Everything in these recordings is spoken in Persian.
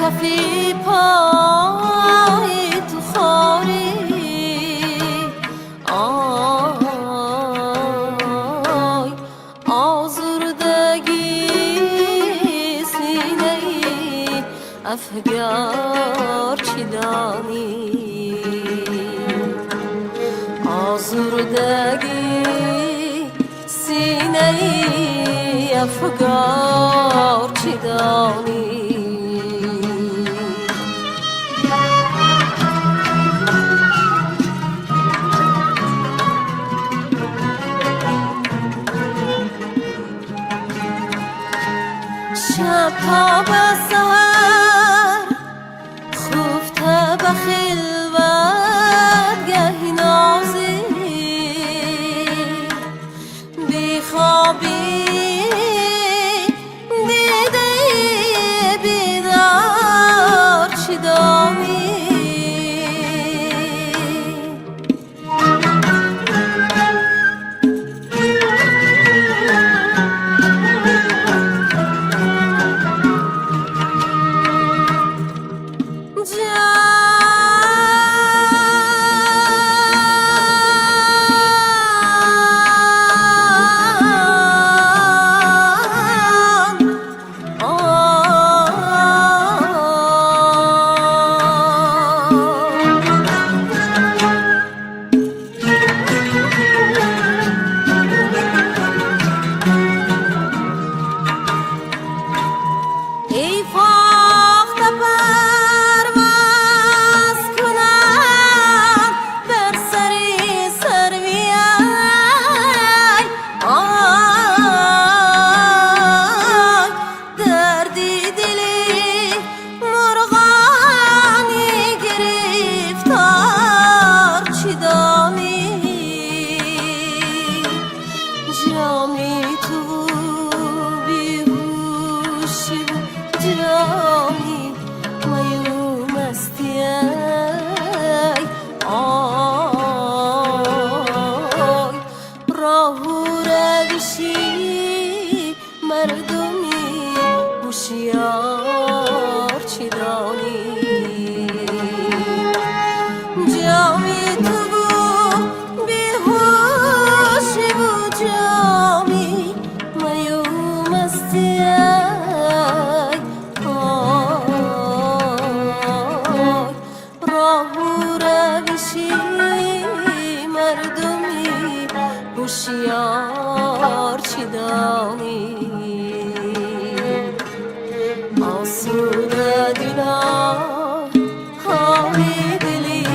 کفی پای تو خاری آی آزردگی سینه افگار چی دانی آزردگی سینه افگار چی دانی شب تا به سحر خفته به خلوت گهی نازی بیخوابی دیده بیدار چی دانی جامی تو بیهوشی جامی میو مستی آی راهو روشی مردمی هوشیار چی دانی جامی تو مردمی هوشیار چی دانی آسوده دینا حالی دلی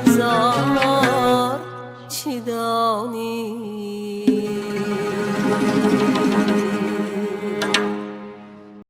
زار چی دانی